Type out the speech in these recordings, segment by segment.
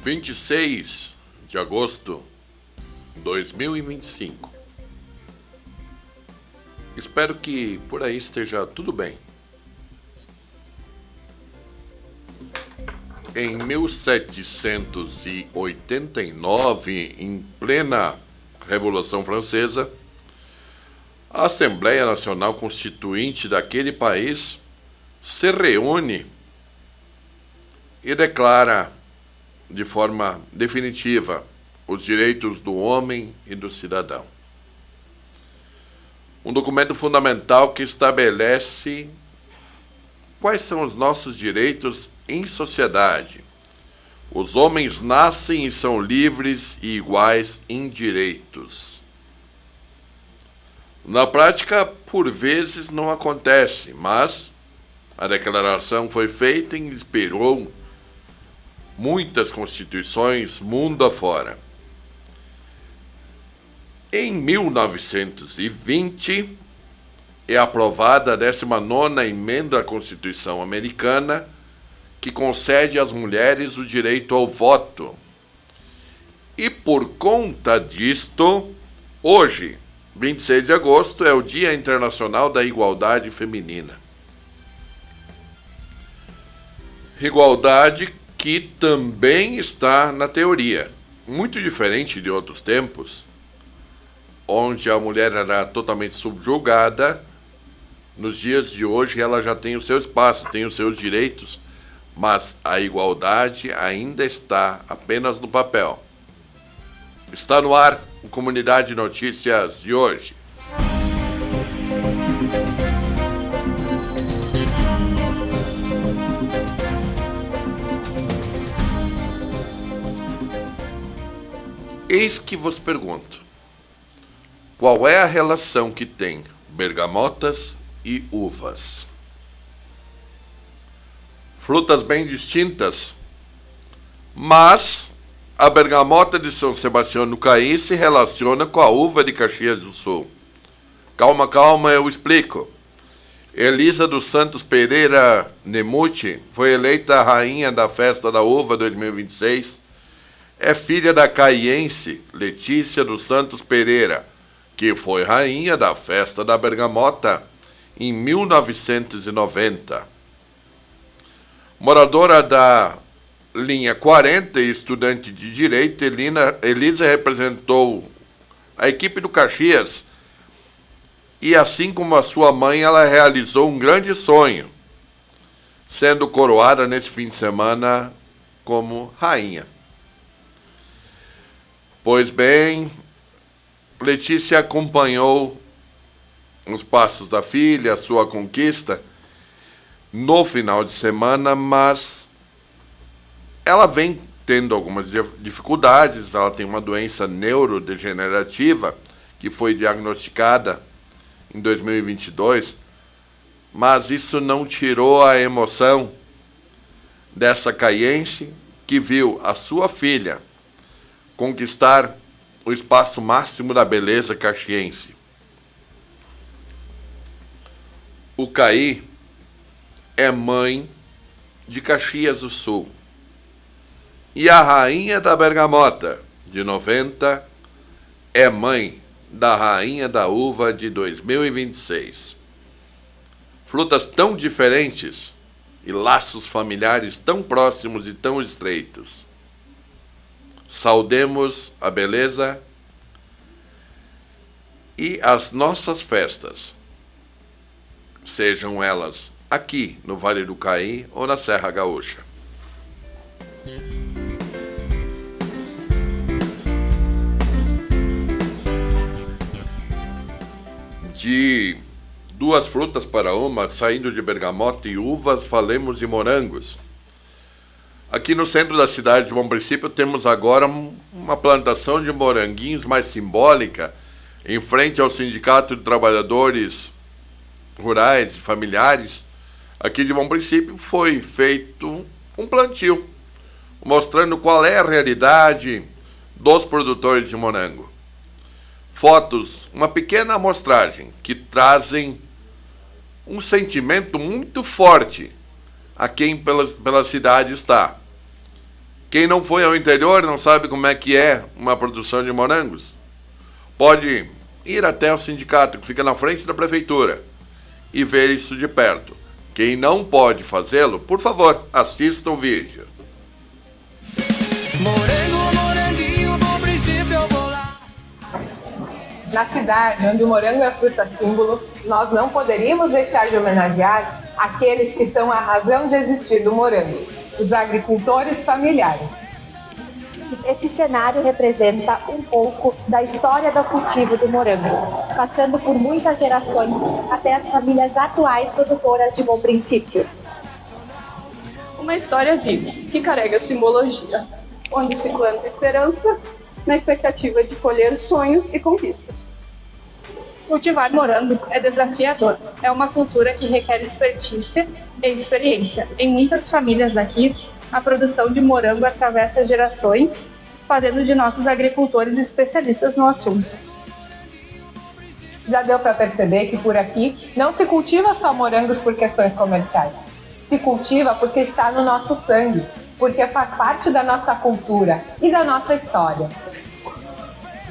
26 de agosto de 2025. Espero que por aí esteja tudo bem. Em 1789, em plena Revolução Francesa, a Assembleia Nacional Constituinte daquele país se reúne e declara de forma definitiva os direitos do homem e do cidadão. Um documento fundamental que estabelece quais são os nossos direitos em sociedade. Os homens nascem e são livres e iguais em direitos. Na prática, por vezes não acontece, mas a declaração foi feita e inspirou muitas constituições mundo afora. Em 1920, é aprovada a 19ª emenda à Constituição Americana, que concede às mulheres o direito ao voto. E por conta disto, hoje, 26 de agosto, é o Dia Internacional da Igualdade Feminina. Igualdade que também está na teoria, muito diferente de outros tempos, onde a mulher era totalmente subjugada. Nos dias de hoje ela já tem o seu espaço, tem os seus direitos, mas a igualdade ainda está apenas no papel. Está no ar o Comunidade Notícias de hoje. Eis que vos pergunto: qual é a relação que tem bergamotas e uvas? Frutas bem distintas, mas a bergamota de São Sebastião do Caí se relaciona com a uva de Caxias do Sul. Calma, eu explico. Elisa dos Santos Pereira Nemuti foi eleita a rainha da Festa da Uva 2026. É filha da caiense Letícia dos Santos Pereira, que foi rainha da Festa da Bergamota em 1990. Moradora da linha 40 e estudante de Direito, Elisa representou a equipe do Caxias e, assim como a sua mãe, ela realizou um grande sonho, sendo coroada nesse fim de semana como rainha. Pois bem, Letícia acompanhou os passos da filha, a sua conquista, no final de semana, mas ela vem tendo algumas dificuldades. Ela tem uma doença neurodegenerativa que foi diagnosticada em 2022, mas isso não tirou a emoção dessa caiense que viu a sua filha conquistar o espaço máximo da beleza caxiense. O Caí é mãe de Caxias do Sul. E a rainha da Bergamota, de 90, é mãe da rainha da uva de 2026. Frutas tão diferentes e laços familiares tão próximos e tão estreitos. Saudemos a beleza e as nossas festas, sejam elas aqui no Vale do Caí ou na Serra Gaúcha. De duas frutas para uma, saindo de bergamota e uvas, falemos de morangos. Aqui no centro da cidade de Bom Princípio temos agora uma plantação de moranguinhos mais simbólica, em frente ao Sindicato de Trabalhadores Rurais e Familiares. Aqui de Bom Princípio foi feito um plantio, mostrando qual é a realidade dos produtores de morango. Fotos, uma pequena amostragem que trazem um sentimento muito forte a quem pela cidade está. Quem não foi ao interior não sabe como é que é uma produção de morangos. Pode ir até o sindicato que fica na frente da prefeitura e ver isso de perto. Quem não pode fazê-lo, por favor, assista o vídeo. Na cidade, onde o morango é a fruta símbolo, nós não poderíamos deixar de homenagear aqueles que são a razão de existir do morango, os agricultores familiares. Esse cenário representa um pouco da história do cultivo do morango, passando por muitas gerações até as famílias atuais produtoras de Bom Princípio. Uma história viva, que carrega simbologia, onde se planta esperança na expectativa de colher sonhos e conquistas. Cultivar morangos é desafiador. É uma cultura que requer expertise e experiência. Em muitas famílias daqui, a produção de morango atravessa gerações, fazendo de nossos agricultores especialistas no assunto. Já deu para perceber que por aqui não se cultiva só morangos por questões comerciais. Se cultiva porque está no nosso sangue, porque faz parte da nossa cultura e da nossa história.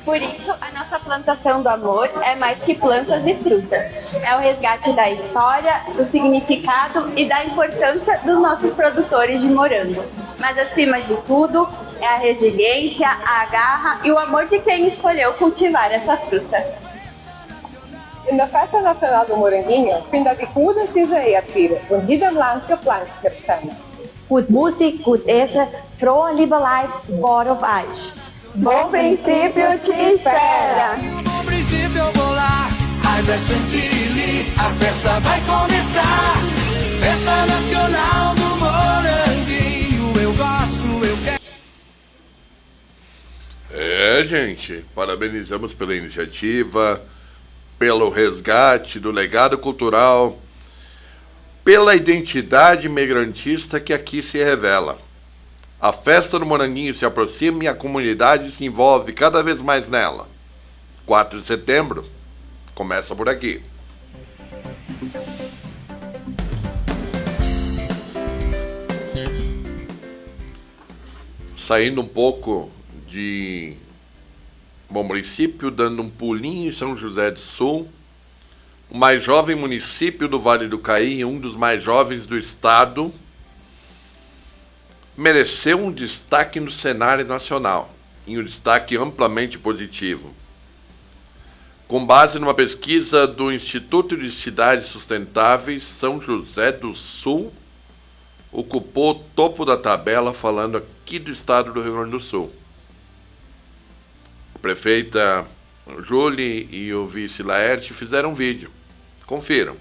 Por isso, a nossa plantação do amor é mais que plantas e frutas. É o resgate da história, do significado e da importância dos nossos produtores de morango. Mas, acima de tudo, é a resiliência, a garra e o amor de quem escolheu cultivar essa fruta. In der Festa Nacional do Moranguinho findet die gute Ciseia statt und jeder Land gepflanzt wird sein. Gut Musik, gut Essen, frohe Liebe Leid, bora auf Eis. Bom Princípio te espera! Bom princípio eu vou lá, Ais é Chantilly, a festa vai começar. Festa Nacional do Moranguinho, eu gosto, eu quero. Gente, parabenizamos pela iniciativa, pelo resgate do legado cultural, pela identidade imigrantista que aqui se revela. A festa do Moranguinho se aproxima e a comunidade se envolve cada vez mais nela. 4 de setembro começa por aqui. Saindo um pouco de Bom Princípio, dando um pulinho em São José do Sul, o mais jovem município do Vale do Caí, um dos mais jovens do estado, mereceu um destaque no cenário nacional, e um destaque amplamente positivo. Com base numa pesquisa do Instituto de Cidades Sustentáveis, São José do Sul ocupou o topo da tabela, falando aqui do estado do Rio Grande do Sul. A prefeita Júlia e o vice Laerte fizeram um vídeo. Confiram.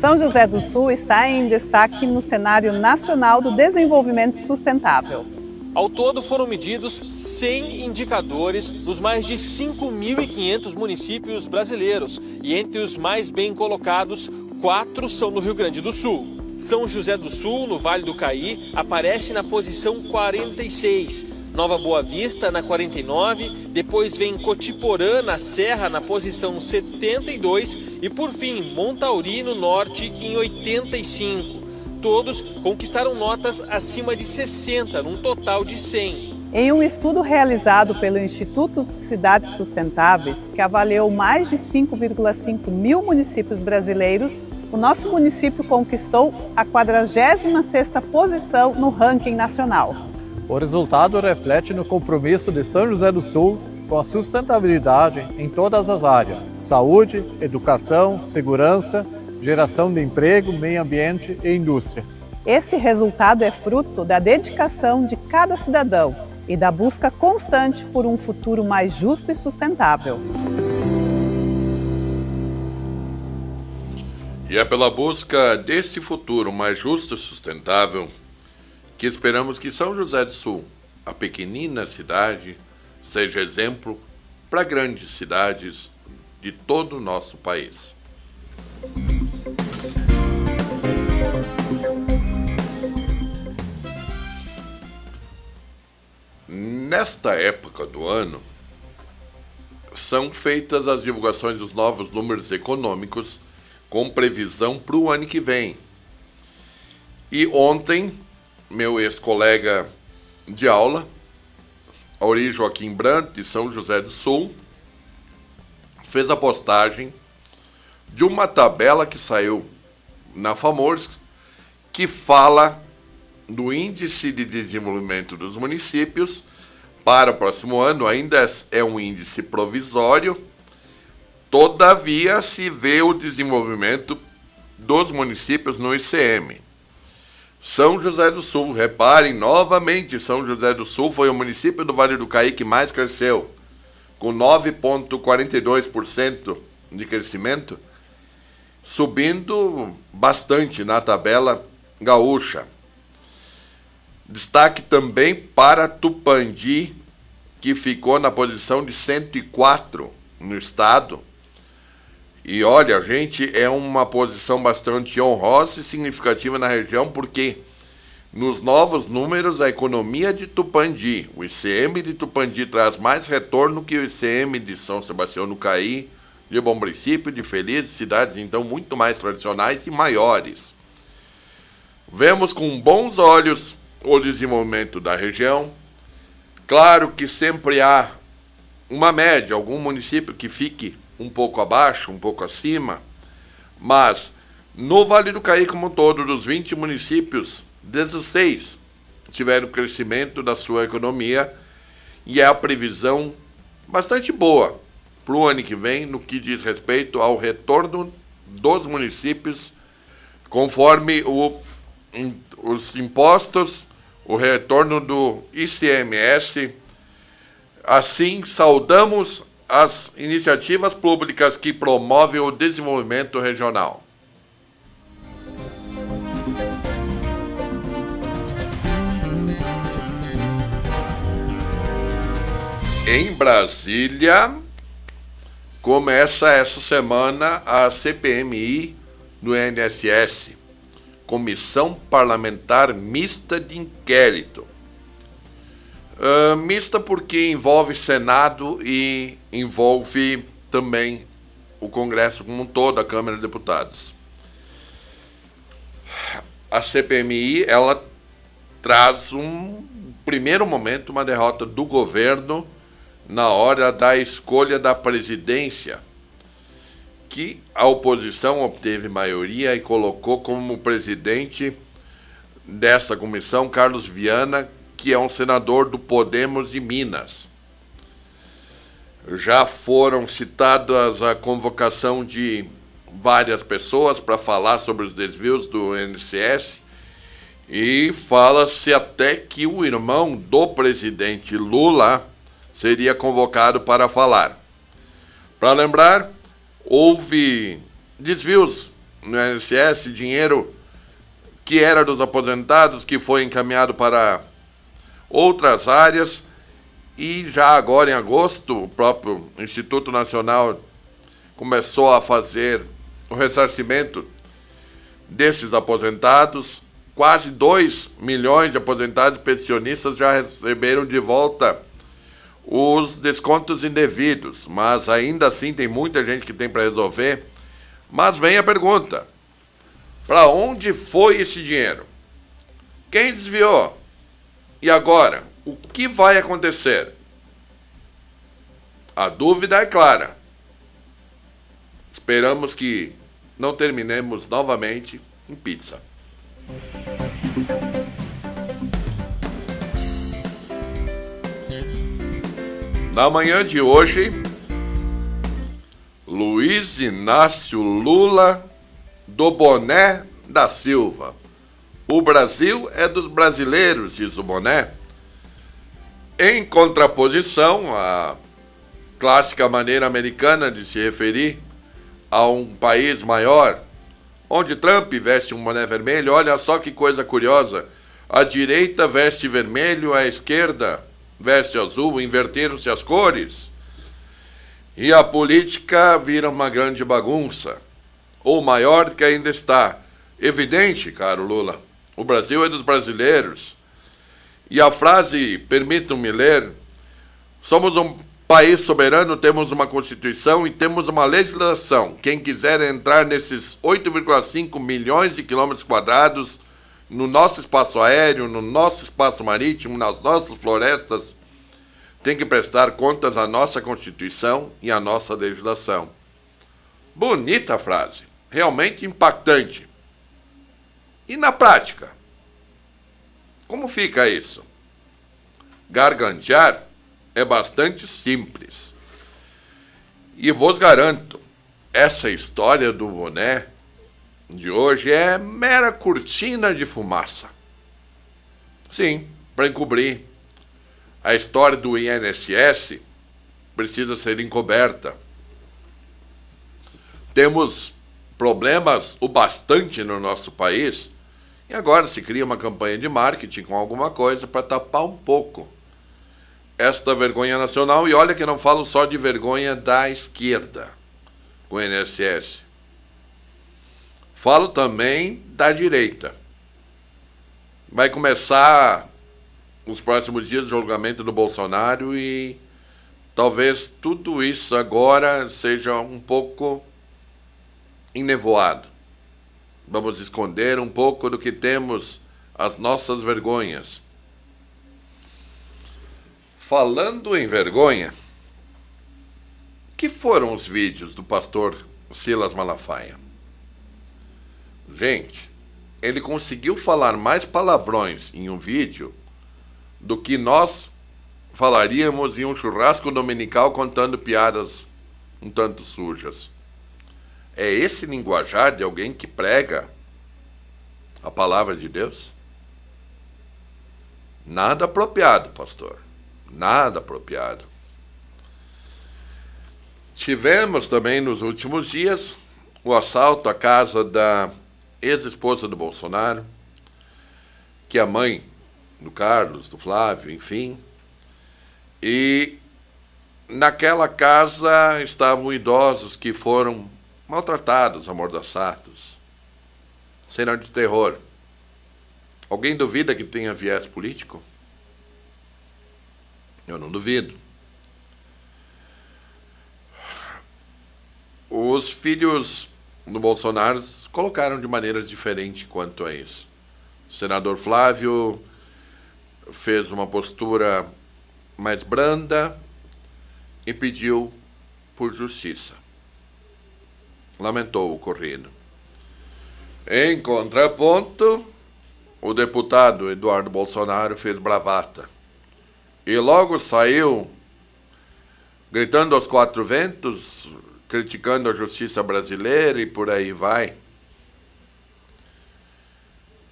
São José do Sul está em destaque no cenário nacional do desenvolvimento sustentável. Ao todo foram medidos 100 indicadores nos mais de 5.500 municípios brasileiros e entre os mais bem colocados, 4 são no Rio Grande do Sul. São José do Sul, no Vale do Caí, aparece na posição 46, Nova Boa Vista na 49, depois vem Cotiporã na Serra na posição 72 e por fim Montauri no Norte em 85. Todos conquistaram notas acima de 60, num total de 100. Em um estudo realizado pelo Instituto de Cidades Sustentáveis, que avaliou mais de 5,5 mil municípios brasileiros, o nosso município conquistou a 46ª posição no ranking nacional. O resultado reflete no compromisso de São José do Sul com a sustentabilidade em todas as áreas: saúde, educação, segurança, geração de emprego, meio ambiente e indústria. Esse resultado é fruto da dedicação de cada cidadão e da busca constante por um futuro mais justo e sustentável. E é pela busca desse futuro mais justo e sustentável que esperamos que São José do Sul, a pequenina cidade, seja exemplo para grandes cidades de todo o nosso país. Nesta época do ano, são feitas as divulgações dos novos números econômicos com previsão para o ano que vem. E ontem, meu ex-colega de aula, Auri Joaquim Brandt, de São José do Sul, fez a postagem de uma tabela que saiu na FAMORS, que fala do índice de desenvolvimento dos municípios para o próximo ano. Ainda é um índice provisório, todavia se vê o desenvolvimento dos municípios no ICM. São José do Sul, reparem novamente, São José do Sul foi o município do Vale do Caí que mais cresceu, com 9,42% de crescimento, subindo bastante na tabela gaúcha. Destaque também para Tupandi, que ficou na posição de 104 no estado. E olha, gente, é uma posição bastante honrosa e significativa na região, porque nos novos números a economia de Tupandi, o ICM de Tupandi traz mais retorno que o ICM de São Sebastião do Caí, de Bom Princípio, de Feliz, cidades então muito mais tradicionais e maiores. Vemos com bons olhos o desenvolvimento da região. Claro que sempre há uma média, algum município que fique um pouco abaixo, um pouco acima, mas no Vale do Caí como um todo, dos 20 municípios, 16 tiveram crescimento da sua economia, e é a previsão bastante boa para o ano que vem no que diz respeito ao retorno dos municípios conforme os impostos, o retorno do ICMS. Assim, saudamos as iniciativas públicas que promovem o desenvolvimento regional. Em Brasília, começa essa semana a CPMI do INSS, Comissão Parlamentar Mista de Inquérito. Mista porque envolve Senado e envolve também o Congresso como um todo, a Câmara de Deputados. A CPMI, ela traz primeiro momento, uma derrota do governo na hora da escolha da presidência, que a oposição obteve maioria e colocou como presidente dessa comissão Carlos Viana, que é um senador do Podemos de Minas. Já foram citadas a convocação de várias pessoas para falar sobre os desvios do INSS, e fala-se até que o irmão do presidente Lula seria convocado para falar. Para lembrar, houve desvios no INSS, dinheiro que era dos aposentados, que foi encaminhado para outras áreas, e já agora em agosto o próprio Instituto Nacional começou a fazer o ressarcimento desses aposentados. Quase 2 milhões de aposentados e pensionistas já receberam de volta os descontos indevidos, mas ainda assim tem muita gente que tem para resolver. Mas vem a pergunta: para onde foi esse dinheiro? Quem desviou? E agora, o que vai acontecer? A dúvida é clara. Esperamos que não terminemos novamente em pizza. Na manhã de hoje, Luiz Inácio Lula do Boné da Silva. O Brasil é dos brasileiros, diz o Boné. Em contraposição à clássica maneira americana de se referir a um país maior, onde Trump veste um boné vermelho. Olha só que coisa curiosa. A direita veste vermelho, a esquerda veste azul, inverteram-se as cores. E a política vira uma grande bagunça. Ou maior que ainda está. Evidente, caro Lula. O Brasil é dos brasileiros. E a frase, permitam-me ler: somos um país soberano, temos uma Constituição e temos uma legislação. Quem quiser entrar nesses 8,5 milhões de quilômetros quadrados no nosso espaço aéreo, no nosso espaço marítimo, nas nossas florestas, tem que prestar contas à nossa Constituição e à nossa legislação. Bonita frase, realmente impactante. E na prática, como fica isso? Gargantear é bastante simples. E vos garanto, essa história do boné de hoje é mera cortina de fumaça. Sim, para encobrir. A história do INSS precisa ser encoberta. Temos problemas o bastante no nosso país e agora se cria uma campanha de marketing com alguma coisa para tapar um pouco esta vergonha nacional. E olha que eu não falo só de vergonha da esquerda com o INSS. Falo também da direita. Vai começar os próximos dias de julgamento do Bolsonaro e talvez tudo isso agora seja um pouco enevoado. Vamos esconder um pouco do que temos, as nossas vergonhas. Falando em vergonha, que foram os vídeos do pastor Silas Malafaia? Gente, ele conseguiu falar mais palavrões em um vídeo do que nós falaríamos em um churrasco dominical contando piadas um tanto sujas. É esse linguajar de alguém que prega a palavra de Deus? Nada apropriado, pastor. Nada apropriado. Tivemos também nos últimos dias o assalto à casa da ex-esposa do Bolsonaro, que é a mãe do Carlos, do Flávio, enfim. E naquela casa estavam idosos que foram maltratados, amordaçados. Cena de terror. Alguém duvida que tenha viés político? Eu não duvido. Os filhos do Bolsonaro colocaram de maneira diferente quanto a isso. O senador Flávio fez uma postura mais branda e pediu por justiça. Lamentou o ocorrido. Em contraponto, o deputado Eduardo Bolsonaro fez bravata e logo saiu gritando aos quatro ventos, criticando a justiça brasileira e por aí vai.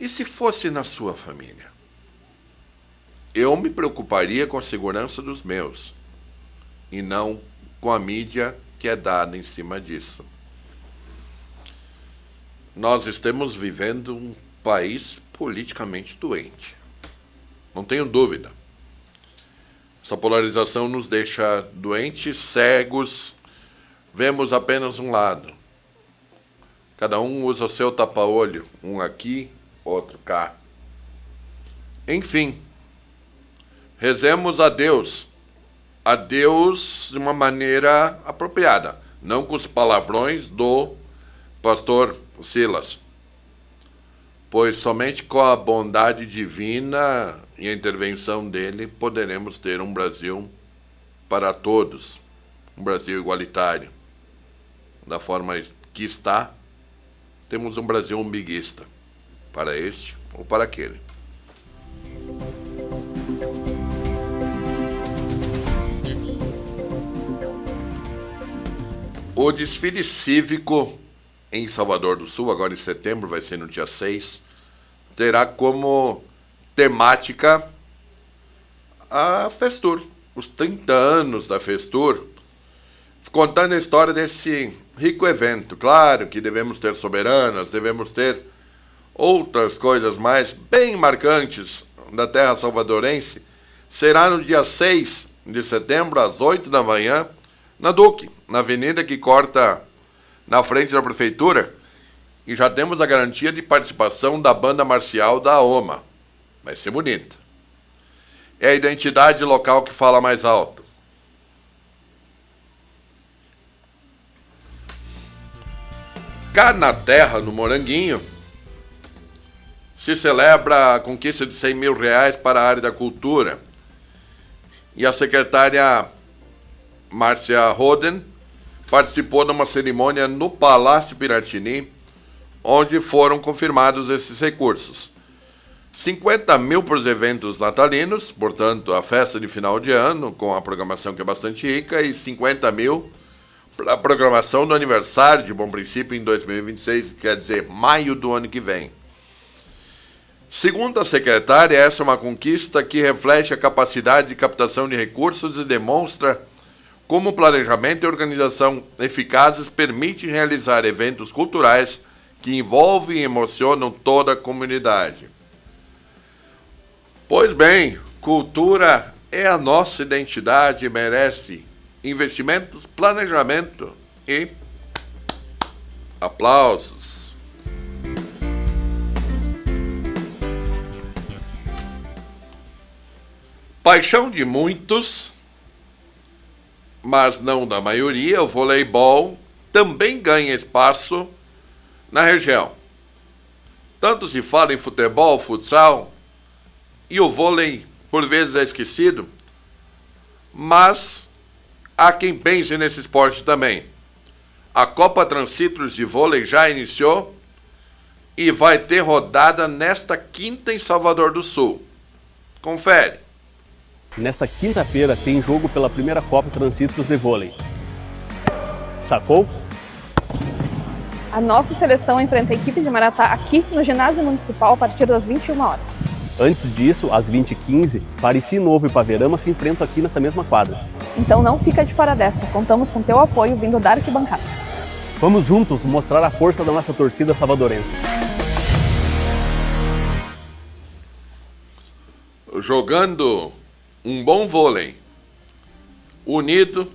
E se fosse na sua família? Eu me preocuparia com a segurança dos meus e não com a mídia que é dada em cima disso. Nós estamos vivendo um país politicamente doente. Não tenho dúvida. Essa polarização nos deixa doentes, cegos, vemos apenas um lado. Cada um usa seu tapa-olho, um aqui, outro cá. Enfim, rezemos a Deus de uma maneira apropriada, não com os palavrões do pastor Silas, pois somente com a bondade divina e a intervenção dele poderemos ter um Brasil para todos, um Brasil igualitário. Da forma que está, temos um Brasil umbiguista, para este ou para aquele. O desfile cívico em Salvador do Sul, agora em setembro, vai ser no dia 6, terá como temática a Festur, os 30 anos da Festur, contando a história desse rico evento. Claro que devemos ter soberanas, devemos ter outras coisas mais bem marcantes da terra salvadorense. Será no dia 6 de setembro, às 8 da manhã, na Duque, na avenida que corta na frente da prefeitura, e já temos a garantia de participação da banda marcial da OMA. Vai ser bonito. É a identidade local que fala mais alto. Cá na terra, no Moranguinho, se celebra a conquista de R$100 mil para a área da cultura. E a secretária Márcia Roden participou de uma cerimônia no Palácio Piratini, onde foram confirmados esses recursos. 50 mil para os eventos natalinos, portanto, a festa de final de ano, com a programação que é bastante rica, e 50 mil para a programação do aniversário de Bom Princípio em 2026, quer dizer, maio do ano que vem. Segundo a secretária, essa é uma conquista que reflete a capacidade de captação de recursos e demonstra como o planejamento e organização eficazes permitem realizar eventos culturais que envolvem e emocionam toda a comunidade. Pois bem, cultura é a nossa identidade e merece investimentos, planejamento e aplausos. Paixão de muitos, mas não da maioria, o voleibol também ganha espaço na região. Tanto se fala em futebol, futsal, e o vôlei por vezes é esquecido, mas há quem pense nesse esporte também. A Copa Transcitros de Vôlei já iniciou e vai ter rodada nesta quinta em Salvador do Sul. Confere. Nesta quinta-feira tem jogo pela primeira Copa Transcitros de Vôlei. Sacou? A nossa seleção enfrenta a equipe de Maratá aqui no ginásio municipal a partir das 21 horas. Antes disso, às 20h15, Pareci Novo e Paverama se enfrentam aqui nessa mesma quadra. Então não fica de fora dessa, contamos com teu apoio vindo da arquibancada. Vamos juntos mostrar a força da nossa torcida salvadorense. Jogando um bom vôlei, unido,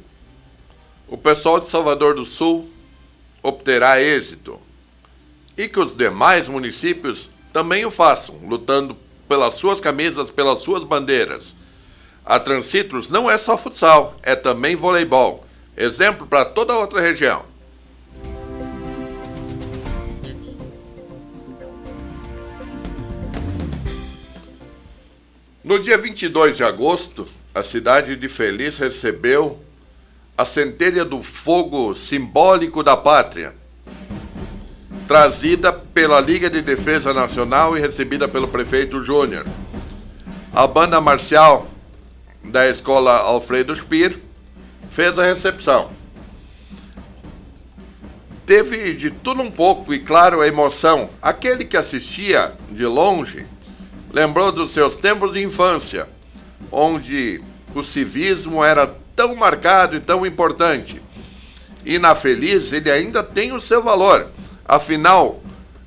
o pessoal de Salvador do Sul obterá êxito. E que os demais municípios também o façam, lutando pelas suas camisas, pelas suas bandeiras. A Transcitros não é só futsal, é também voleibol. Exemplo para toda a outra região. No dia 22 de agosto, a cidade de Feliz recebeu a centelha do fogo simbólico da pátria, trazida pela Liga de Defesa Nacional e recebida pelo prefeito Júnior. A banda marcial da escola Alfredo Speer fez a recepção. Teve de tudo um pouco e, claro, a emoção. Aquele que assistia de longe lembrou dos seus tempos de infância, onde o civismo era tão marcado e tão importante. E na Feliz ele ainda tem o seu valor. Afinal,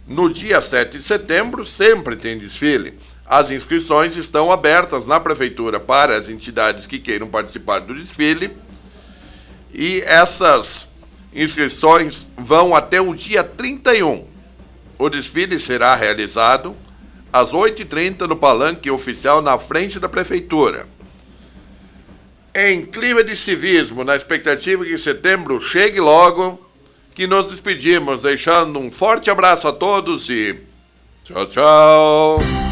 no dia 7 de setembro sempre tem desfile. As inscrições estão abertas na prefeitura para as entidades que queiram participar do desfile. E essas inscrições vão até o dia 31. O desfile será realizado às 8h30 no palanque oficial na frente da prefeitura. Em clima de civismo, na expectativa que setembro chegue logo, que nos despedimos, deixando um forte abraço a todos e tchau, tchau!